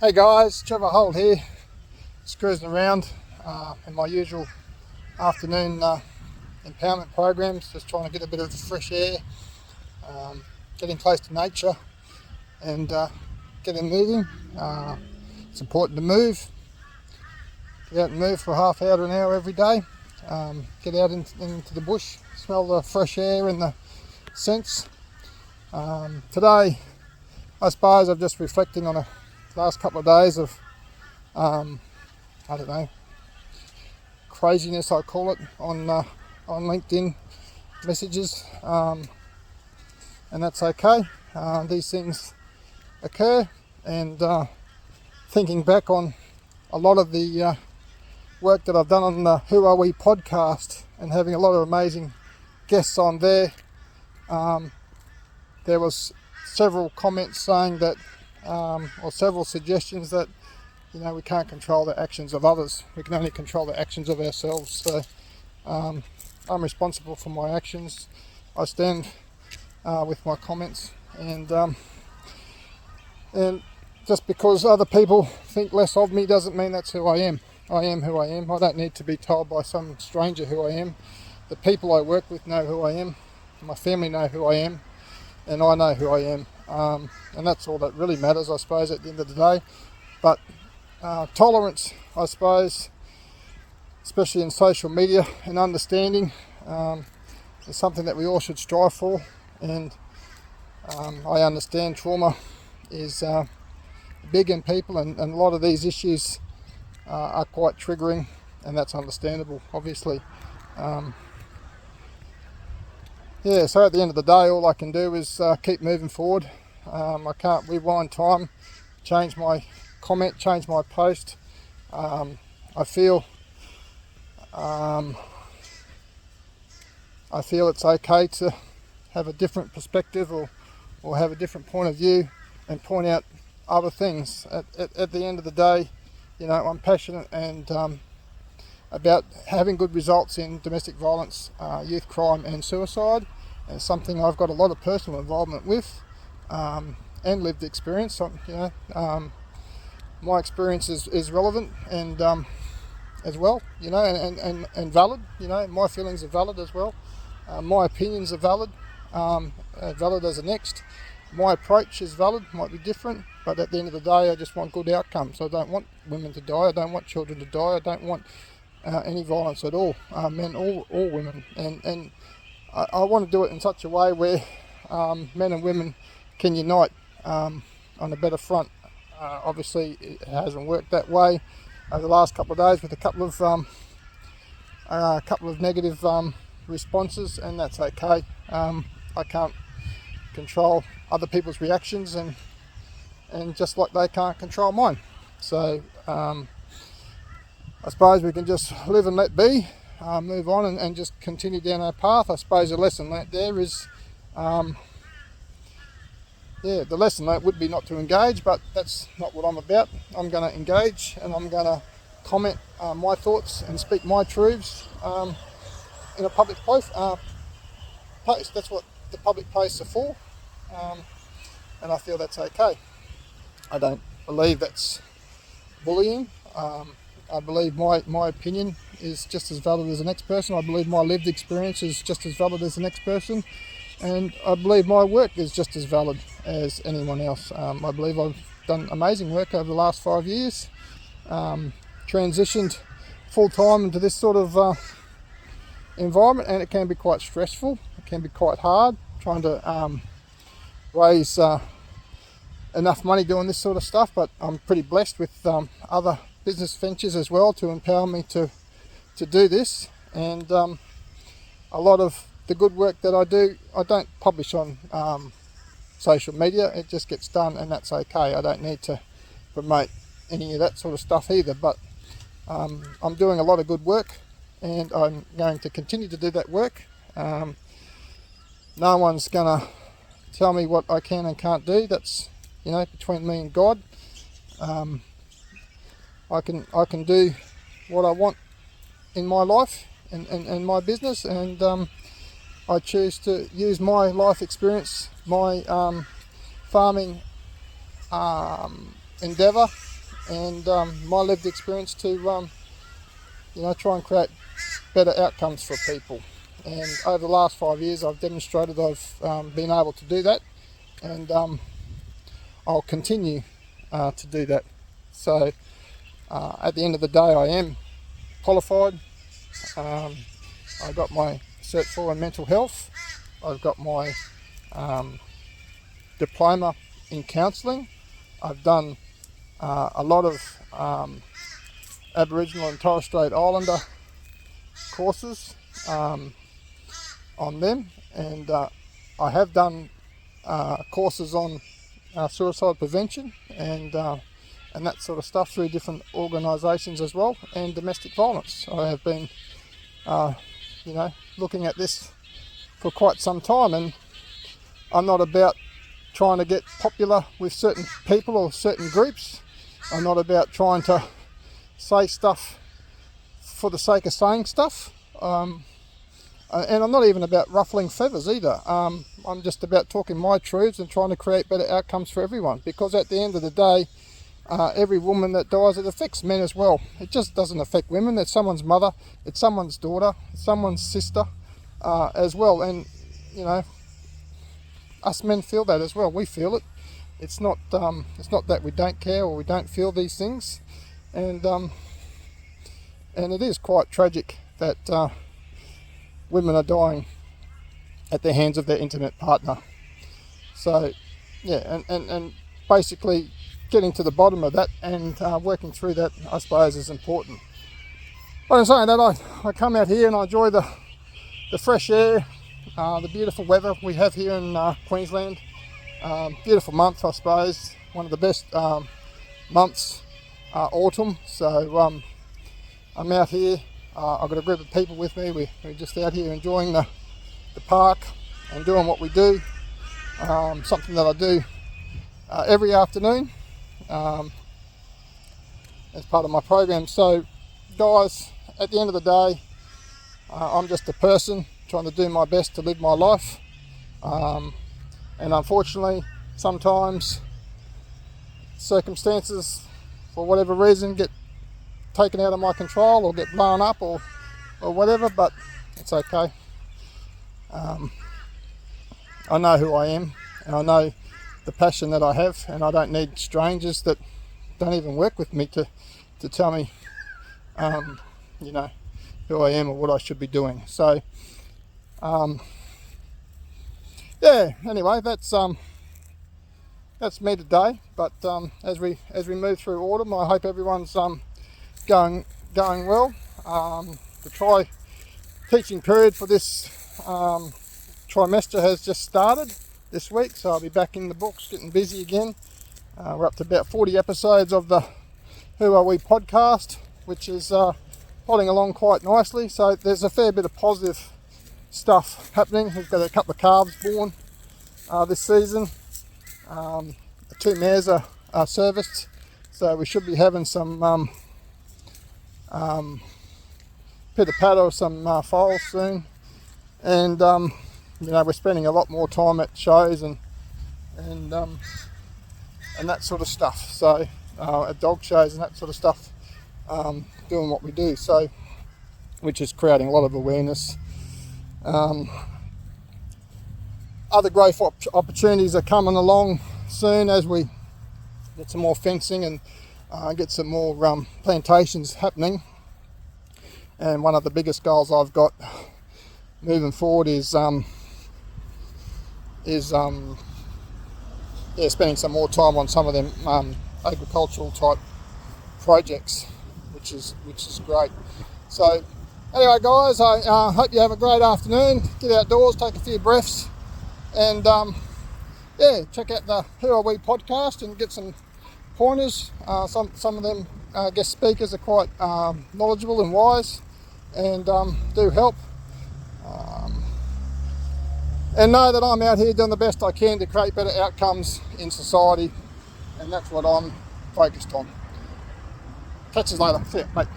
Hey guys, Trevor Holt here, just cruising around in my usual afternoon empowerment programs, just trying to get a bit of fresh air, getting close to nature and getting moving. It's important to move, get out and move for a half hour to an hour every day, get out into the bush, smell the fresh air and the scents. Today, I suppose I'm just reflecting on the last couple of days of, craziness, I call it, on LinkedIn messages, and that's okay. These things occur, and thinking back on a lot of the work that I've done on the Who Are We podcast and having a lot of amazing guests on there, there was several comments saying that or several suggestions that we can't control the actions of others, we can only control the actions of ourselves. So I'm responsible for my actions. I stand with my comments, and just because other people think less of me doesn't mean that's who I am. I am who I am. I don't need to be told by some stranger who I am. The people I work with know who I am, my family know who I am, and I know who I am. And that's all that really matters, I suppose, at the end of the day. But tolerance, I suppose, especially in social media, and understanding is something that we all should strive for. And I understand trauma is big in people, and a lot of these issues are quite triggering, and that's understandable, obviously. So at the end of the day, all I can do is keep moving forward. I can't rewind time, change my comment, change my post. I feel it's okay to have a different perspective or have a different point of view and point out other things. At the end of the day, I'm passionate and about having good results in domestic violence, youth crime and suicide. And it's something I've got a lot of personal involvement with and lived experience. So, my experience is relevant and as well, and valid. My feelings are valid as well. My opinions are valid, valid as the next. My approach is valid, might be different, but at the end of the day, I just want good outcomes. I don't want women to die. I don't want children to die. I don't want any violence at all, men or women. And I want to do it in such a way where men and women can unite on a better front. Obviously, it hasn't worked that way over the last couple of days with a couple of negative responses, and that's okay. I can't control other people's reactions, and just like they can't control mine. So I suppose we can just live and let be, move on and just continue down our path. I suppose the lesson learnt there is, the lesson learnt would be not to engage, but that's not what I'm about. I'm going to engage, and I'm going to comment my thoughts and speak my truths in a public post. That's what the public posts are for, and I feel that's okay. I don't believe that's bullying. I believe my opinion is just as valid as the next person. I believe my lived experience is just as valid as the next person. And I believe my work is just as valid as anyone else. I believe I've done amazing work over the last 5 years. Transitioned full-time into this sort of environment, and it can be quite stressful. It can be quite hard trying to raise enough money doing this sort of stuff, but I'm pretty blessed with other business ventures as well to empower me to do this. And a lot of the good work that I do, I don't publish on social media. It just gets done, and that's okay. I don't need to promote any of that sort of stuff either, but I'm doing a lot of good work, and I'm going to continue to do that work. No one's gonna tell me what I can and can't do. That's between me and God. I can do what I want in my life and my business, and I choose to use my life experience, my farming endeavour and my lived experience to try and create better outcomes for people. And over the last 5 years I've demonstrated I've been able to do that, and I'll continue to do that. So at the end of the day, I am qualified. I got my Cert 4 in mental health. I've got my diploma in counselling. I've done a lot of Aboriginal and Torres Strait Islander courses on them, and I have done courses on suicide prevention and that sort of stuff through different organisations as well, and domestic violence. I have been looking at this for quite some time, and I'm not about trying to get popular with certain people or certain groups. I'm not about trying to say stuff for the sake of saying stuff, and I'm not even about ruffling feathers either. I'm just about talking my truths and trying to create better outcomes for everyone, because at the end of the day, every woman that dies, it affects men as well. It just doesn't affect women. It's someone's mother, it's someone's daughter, it's someone's sister as well. And us men feel that as well. We feel it. It's not that we don't care or we don't feel these things, and it is quite tragic that women are dying at the hands of their intimate partner. So yeah, and basically getting to the bottom of that and working through that, I suppose, is important. But in saying that, I come out here and I enjoy the fresh air, the beautiful weather we have here in Queensland. Beautiful month, I suppose, one of the best months, autumn. So I'm out here, I've got a group of people with me. We're just out here enjoying the park and doing what we do, something that I do every afternoon as part of my program. So guys, at the end of the day, I'm just a person trying to do my best to live my life, and unfortunately sometimes circumstances, for whatever reason, get taken out of my control or get blown up or whatever, but it's okay. I know who I am, and I know the passion that I have, and I don't need strangers that don't even work with me to tell me who I am or what I should be doing. So yeah, anyway, that's me today. But as we move through autumn, I hope everyone's going well. The teaching period for this trimester has just started this week, so I'll be back in the books, getting busy again. We're up to about 40 episodes of the Who Are We podcast, which is plodding along quite nicely. So there's a fair bit of positive stuff happening. We've got a couple of calves born this season. 2 mares are serviced, so we should be having some pitter patter of some foals soon. And we're spending a lot more time at shows and that sort of stuff. So at dog shows and that sort of stuff, doing what we do. So, which is creating a lot of awareness. Other growth opportunities are coming along soon as we get some more fencing and get some more plantations happening. And one of the biggest goals I've got moving forward is spending some more time on some of them agricultural type projects, which is great. So anyway, guys, I hope you have a great afternoon. Get outdoors, take a few breaths, and check out the Who Are We podcast and get some pointers. Some of them guest speakers are quite knowledgeable and wise, and do help. And know that I'm out here doing the best I can to create better outcomes in society, and that's what I'm focused on. Catch you later. See ya, mate.